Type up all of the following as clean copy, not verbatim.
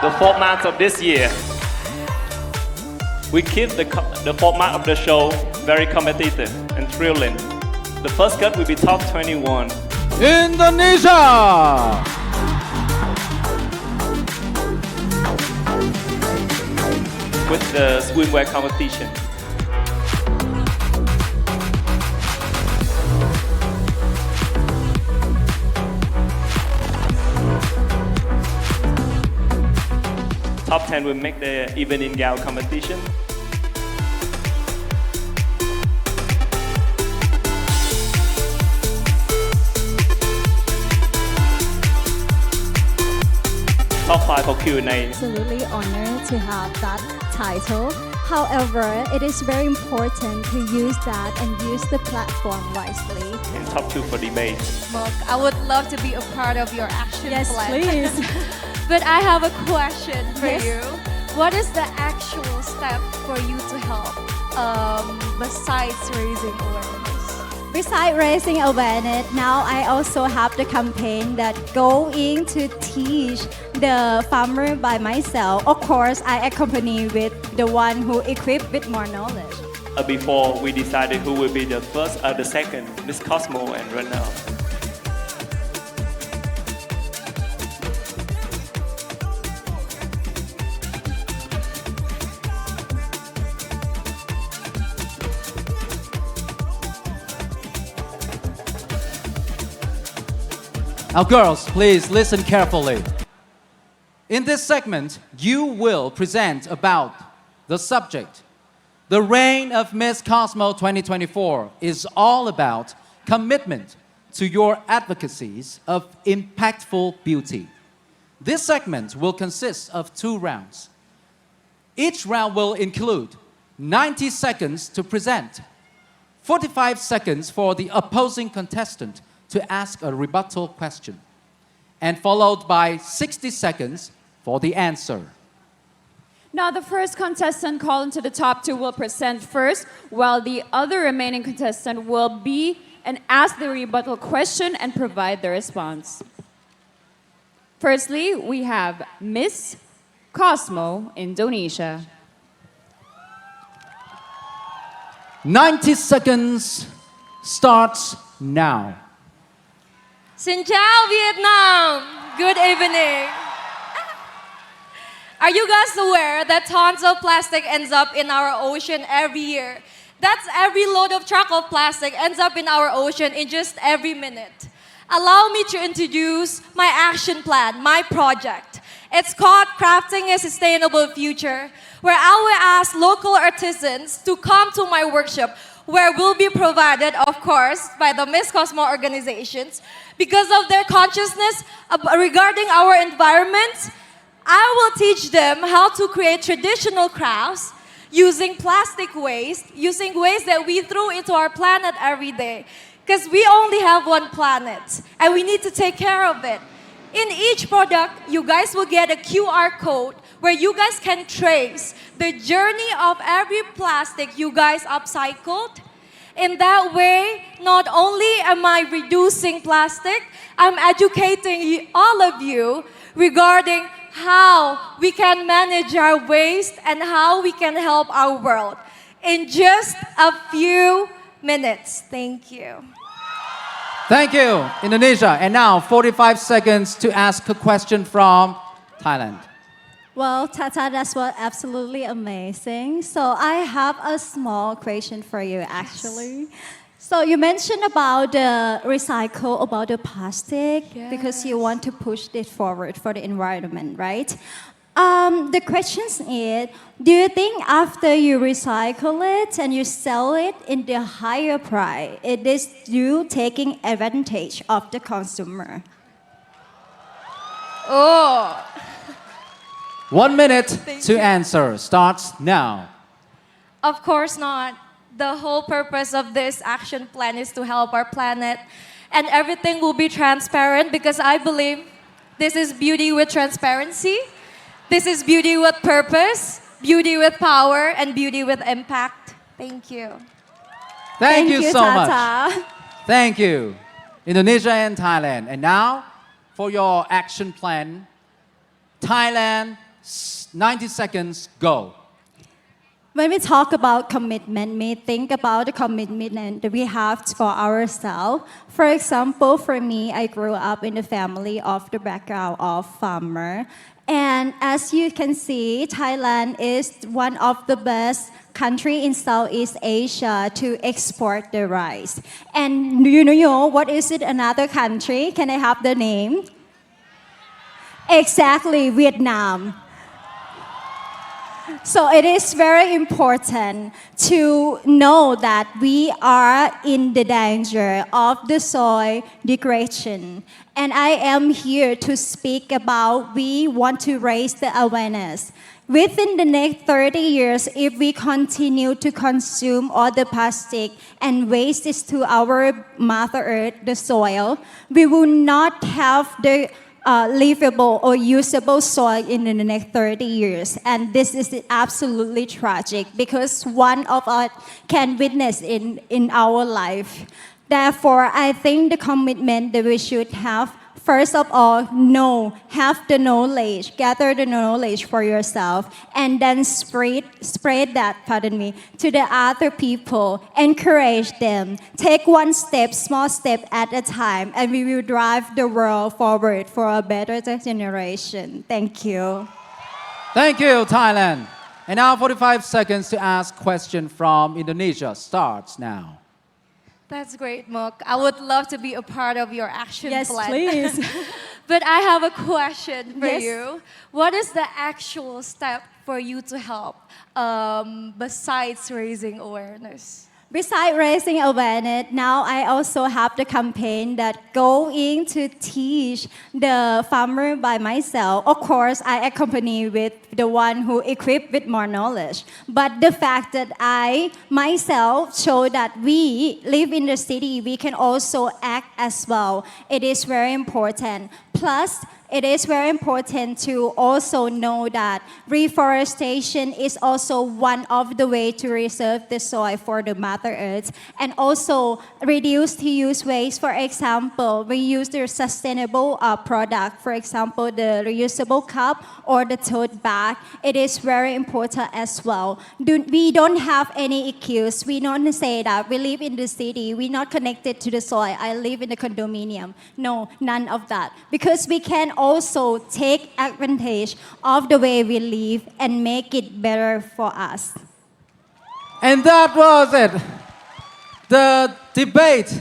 the format of this year. We keep the format of the show very competitive and thrilling. The first cut will be top 21. Indonesia! With the swimwear competition. Top 10 will make the evening gown competition. Top 5 for Q&A. Absolutely honored to have that title. However, it is very important to use that and use the platform wisely. And top 2 for debate. Mark, I would love to be a part of your action Yes, plan. please. But I have a question for Yes. you. What is the actual step for you to help besides raising awareness? Besides raising awareness, now I also have the campaign that going to teach the farmer by myself. Of course, I accompany with the one who equipped with more knowledge. Before we decided who will be the first or the second, Miss Cosmo and Renal. Now girls, please listen carefully. In this segment, you will present about the subject. The reign of Miss Cosmo 2024 is all about commitment to your advocacies of impactful beauty. This segment will consist of 2 rounds. Each round will include 90 seconds to present, 45 seconds for the opposing contestant to ask a rebuttal question, and followed by 60 seconds for the answer. Now, the first contestant called into the top 2 will present first, while the other remaining contestant will be and ask the rebuttal question and provide the response. Firstly, we have Miss Cosmo, Indonesia. 90 seconds starts now. Xin chào Vietnam! Good evening! Are you guys aware that tons of plastic ends up in our ocean every year? That's every load of truck of plastic ends up in our ocean in just every minute. Allow me to introduce my action plan, my project. It's called Crafting a Sustainable Future, where I will ask local artisans to come to my workshop, where will be provided, of course, by the Miss Cosmo organizations. Because of their consciousness regarding our environment, I will teach them how to create traditional crafts using plastic waste, using waste that we throw into our planet every day. Because we only have one planet, and we need to take care of it. In each product, you guys will get a QR code where you guys can trace the journey of every plastic you guys upcycled. In that way, not only am I reducing plastic, I'm educating all of you regarding how we can manage our waste and how we can help our world in just a few minutes. Thank you. Thank you, Indonesia. And now 45 seconds to ask a question from Thailand. Well, Tata, that was absolutely amazing. So I have a small question for you, actually. So you mentioned about the recycle, about the plastic, because you want to push it forward for the environment, right? The question is, do you think after you recycle it and you sell it in the higher price, it is you taking advantage of the consumer? Oh. 1 minute to answer starts now. Of course not. The whole purpose of this action plan is to help our planet, and everything will be transparent because I believe this is beauty with transparency. This is beauty with purpose, beauty with power, and beauty with impact. Thank you. Thank you so much. Tata. Thank you, Indonesia and Thailand. And now, for your action plan, Thailand 90 seconds, go. When we talk about commitment, we think about the commitment that we have for ourselves. For example, for me, I grew up in the family of the background of farmer. And as you can see, Thailand is one of the best country in Southeast Asia to export the rice. And do you know what is it another country? Can I have the name? Exactly, Vietnam. So it is very important to know that we are in the danger of the soil degradation. And I am here to speak about we want to raise the awareness. Within the next 30 years, if we continue to consume all the plastic and waste this to our Mother Earth, the soil, we will not have the livable or usable soil in the next 30 years. And this is absolutely tragic because one of us can witness in our life. Therefore, I think the commitment that we should have, first of all, have the knowledge, gather the knowledge for yourself, and then spread that, to the other people, encourage them. Take one step, small step at a time, and we will drive the world forward for a better generation. Thank you. Thank you, Thailand. And now 45 seconds to ask question from Indonesia starts now. That's great, Mok. I would love to be a part of your action Yes, plan. please. But I have a question for Yes. you. What is the actual step for you to help besides raising awareness? Besides raising awareness, now I also have the campaign that going to teach the farmer by myself. Of course, I accompany with the one who equipped with more knowledge. But the fact that I myself show that we live in the city, we can also act as well. It is very important. Plus, it is very important to also know that reforestation is also one of the ways to reserve the soil for the Mother Earth, and also reduce to use waste. For example, we use the sustainable product, for example, the reusable cup or the tote bag. It is very important as well. We don't have any excuse. We don't say that we live in the city, we're not connected to the soil, I live in the condominium. No, none of that. Because we can also take advantage of the way we live and make it better for us. And that was it. The debate.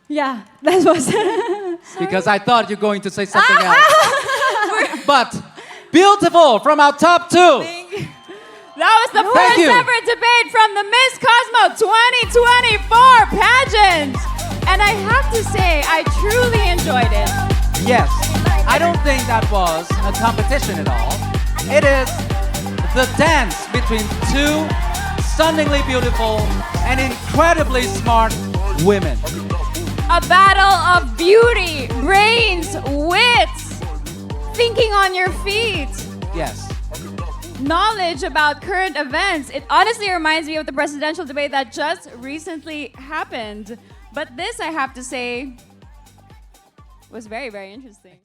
Yeah, that was Because I thought you're going to say something else. But beautiful from our top two. That was the Thank first you. ever debate from the Miss Cosmo 2024 pageant. And I have to say, I truly enjoyed it. Yes, I don't think that was a competition at all. It is the dance between two stunningly beautiful and incredibly smart women. A battle of beauty, brains, wits, thinking on your feet, Yes. knowledge about current events. It honestly reminds me of the presidential debate that just recently happened. But this, I have to say, was very, very interesting.